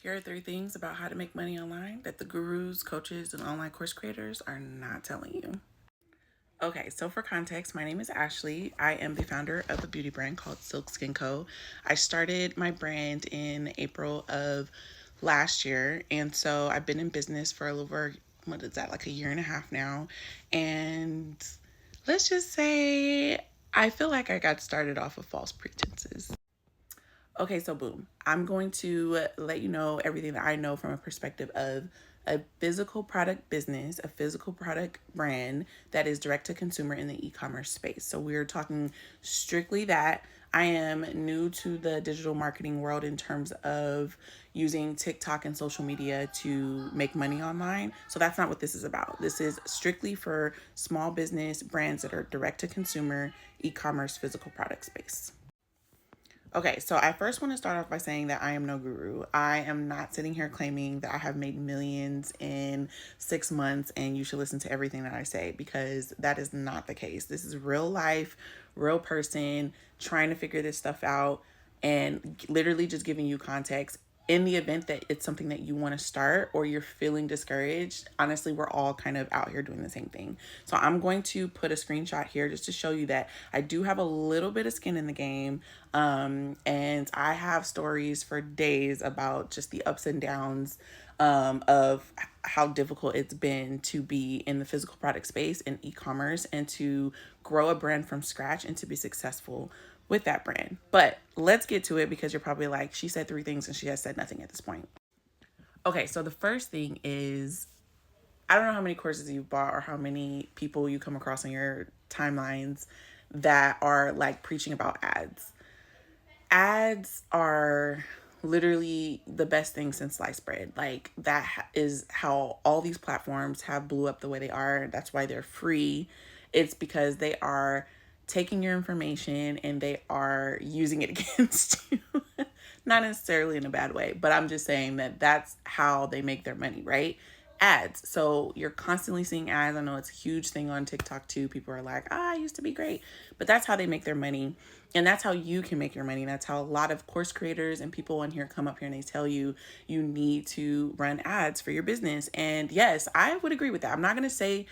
Here are 3 things about how to make money online that the gurus, coaches, and online course creators are not telling you. Okay, so for context, my name is Ashley. I am the founder of a beauty brand called Silk Skin Co. I started my brand in April of last year, and so I've been in business for a little over, what is that, like a year and a half now. And let's just say I feel like I got started off of false pretenses. Okay, so boom. I'm going to let you know everything that I know from a perspective of a physical product business, a physical product brand that is direct to consumer in the e-commerce space. So we're talking strictly that. I am new to the digital marketing world in terms of using TikTok and social media to make money online. So that's not what this is about. This is strictly for small business brands that are direct to consumer e-commerce physical product space. Okay, so I first want to start off by saying that I am no guru. I am not sitting here claiming that I have made millions in 6 months and you should listen to everything that I say, because that is not the case. This is real life, real person trying to figure this stuff out and literally just giving you context. In the event that it's something that you want to start or you're feeling discouraged, honestly, we're all kind of out here doing the same thing. So I'm going to put a screenshot here just to show you that I do have a little bit of skin in the game. And I have stories for days about just the ups and downs of how difficult it's been to be in the physical product space in e-commerce and to grow a brand from scratch and to be successful with that brand. But let's get to it, because you're probably like, she said 3 things and she has said nothing at this point. Okay, so the first thing is, I don't know how many courses you've bought or how many people you come across on your timelines that are like preaching about ads. Ads are literally the best thing since sliced bread. Like, that is how all these platforms have blew up the way they are. That's why they're free. It's because they are taking your information and they are using it against you. Not necessarily in a bad way, but I'm just saying that that's how they make their money, right? Ads. So you're constantly seeing ads. I know it's a huge thing on TikTok too. People are like, I used to be great. But that's how they make their money. And that's how you can make your money. That's how a lot of course creators and people on here come up here and they tell you you need to run ads for your business. And yes, I would agree with that. I'm not going to say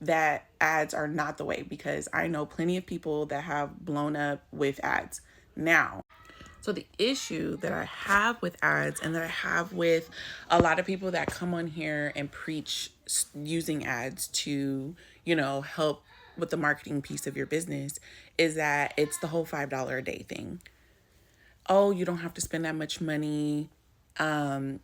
that ads are not the way, because I know plenty of people that have blown up with ads. Now, so the issue that I have with ads and that I have with a lot of people that come on here and preach using ads to, help with the marketing piece of your business is that it's the whole $5 a day thing. Oh, you don't have to spend that much money. Ads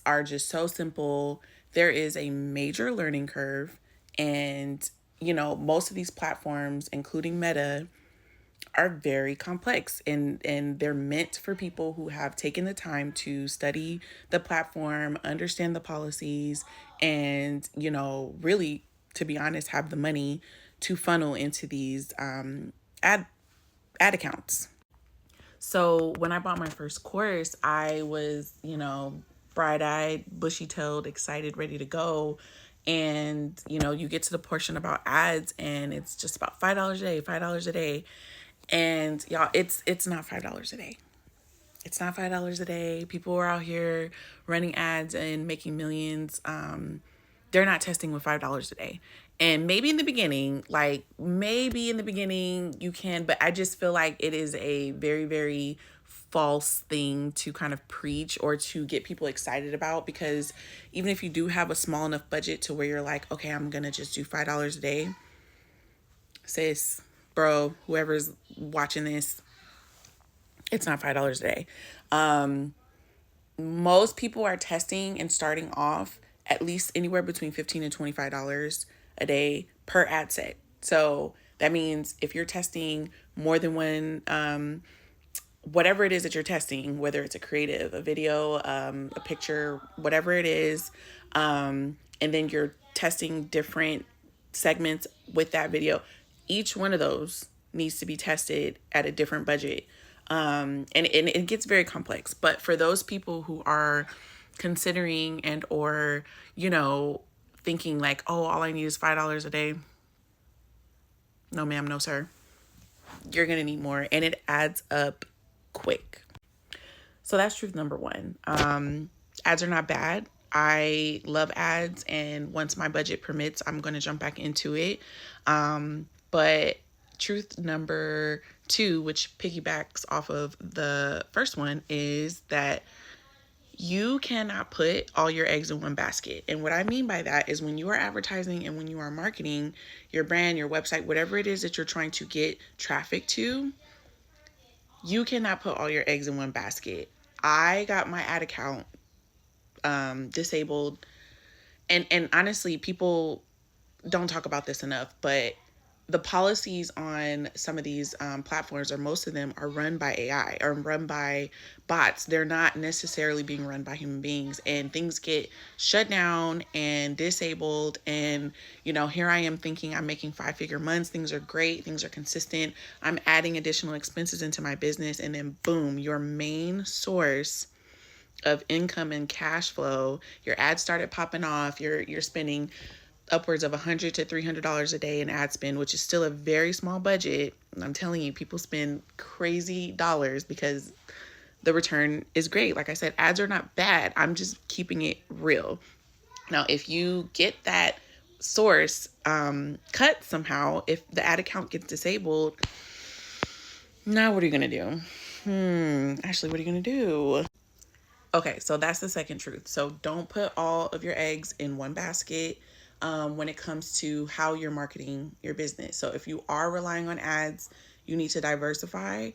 are just so simple. There is a major learning curve. And, most of these platforms, including Meta, are very complex, and they're meant for people who have taken the time to study the platform, understand the policies, and really, to be honest, have the money to funnel into these ad accounts. So when I bought my first course, I was, bright-eyed, bushy-tailed, excited, ready to go. And, you get to the portion about ads and it's just about $5 a day, $5 a day. And y'all, it's not $5 a day. It's not $5 a day. People are out here running ads and making millions. They're not testing with $5 a day. And maybe in the beginning, you can, but I just feel like it is a very, very false thing to kind of preach or to get people excited about, because even if you do have a small enough budget to where you're like, okay, I'm going to just do $5 a day, sis, bro, whoever's watching this, it's not $5 a day. Most people are testing and starting off at least anywhere between $15 and $25 a day per ad set. So that means if you're testing more than one, whatever it is that you're testing, whether it's a creative, a video, a picture, whatever it is, and then you're testing different segments with that video, each one of those needs to be tested at a different budget. And it gets very complex. But for those people who are considering and or, thinking like, oh, all I need is $5 a day. No, ma'am, no, sir. You're going to need more. And it adds up quick. So that's truth number one. Ads are not bad. I love ads, and once my budget permits, I'm going to jump back into it. But truth number two, which piggybacks off of the first one, is that you cannot put all your eggs in one basket. And what I mean by that is when you are advertising and when you are marketing your brand, your website, whatever it is that you're trying to get traffic to, you cannot put all your eggs in one basket. I got my ad account disabled, and honestly, people don't talk about this enough, but the policies on some of these platforms, or most of them, are run by AI or run by bots. They're not necessarily being run by human beings, and things get shut down and disabled. And, here I am thinking I'm making 5-figure months. Things are great. Things are consistent. I'm adding additional expenses into my business. And then boom, your main source of income and cash flow, your ads started popping off. You're spending upwards of $100 to $300 a day in ad spend, which is still a very small budget. I'm telling you, people spend crazy dollars because the return is great. Like I said, ads are not bad. I'm just keeping it real. Now, if you get that source cut somehow, if the ad account gets disabled, now what are you going to do? Ashley, what are you going to do? Okay, so that's the second truth. So don't put all of your eggs in one basket when it comes to how you're marketing your business. So if you are relying on ads, you need to diversify,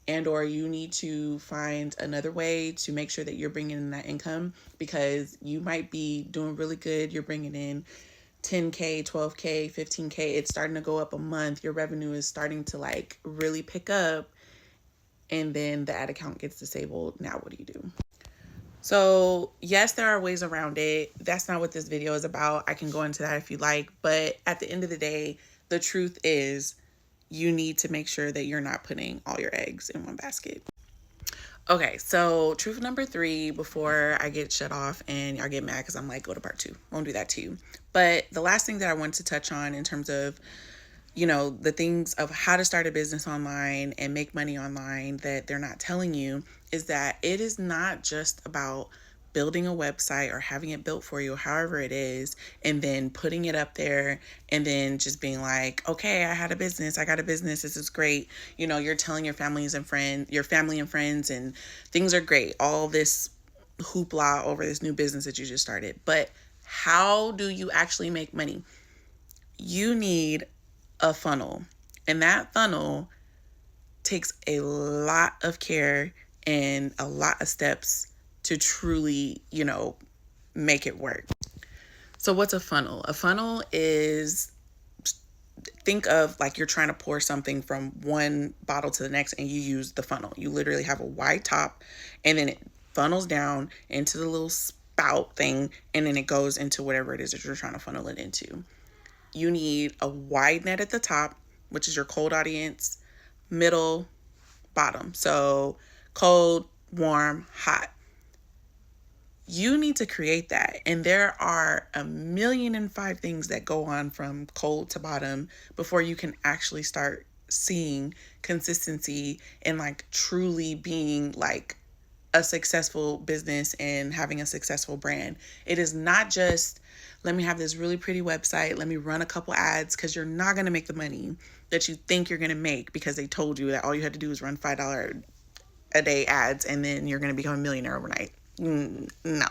and or you need to find another way to make sure that you're bringing in that income, because you might be doing really good. You're bringing in 10K, 12K, 15K. It's starting to go up a month. Your revenue is starting to really pick up, and then the ad account gets disabled. Now what do you do? So yes, there are ways around it. That's not what this video is about. I can go into that if you like. But at the end of the day, the truth is you need to make sure that you're not putting all your eggs in one basket. Okay, so truth number 3, before I get shut off and y'all get mad because I'm like, go to part 2. Won't do that to you. But the last thing that I want to touch on in terms of the things of how to start a business online and make money online that they're not telling you is that it is not just about building a website or having it built for you, however it is, and then putting it up there and then just being like, okay, I got a business, this is great. You're telling your family and friends, and things are great. All this hoopla over this new business that you just started. But how do you actually make money? You need a funnel, and that funnel takes a lot of care and a lot of steps to truly, make it work. So what's a funnel? A funnel is, think of like you're trying to pour something from one bottle to the next, and you use the funnel. You literally have a wide top, and then it funnels down into the little spout thing, and then it goes into whatever it is that you're trying to funnel it into. You need a wide net at the top, which is your cold audience, middle, bottom. So cold, warm, hot. You need to create that. And there are 1,000,005 things that go on from cold to bottom before you can actually start seeing consistency and truly being a successful business and having a successful brand. It is not just, let me have this really pretty website, let me run a couple ads, because you're not going to make the money that you think you're going to make because they told you that all you had to do is run $5 a day ads and then you're going to become a millionaire overnight. No.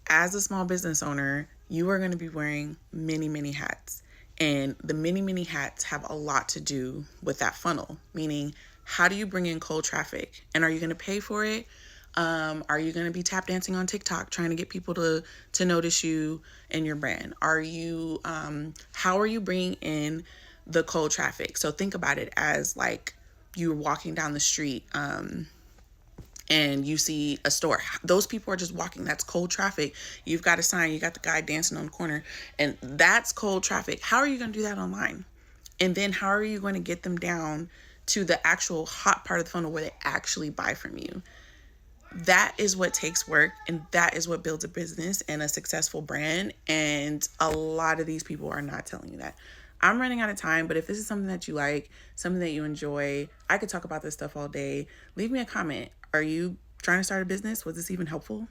As a small business owner, you are going to be wearing many, many hats. And the many, many hats have a lot to do with that funnel, meaning how do you bring in cold traffic? And are you going to pay for it? Are you going to be tap dancing on TikTok trying to get people to notice you and your brand? How are you bringing in the cold traffic? So think about it as you're walking down the street, and you see a store. Those people are just walking. That's cold traffic. You've got a sign. You got the guy dancing on the corner, and that's cold traffic. How are you going to do that online? And then how are you going to get them down to the actual hot part of the funnel where they actually buy from you? That is what takes work, and that is what builds a business and a successful brand. And a lot of these people are not telling you that. I'm running out of time, but if this is something that you like, something that you enjoy, I could talk about this stuff all day. Leave me a comment. Are you trying to start a business, was this even helpful?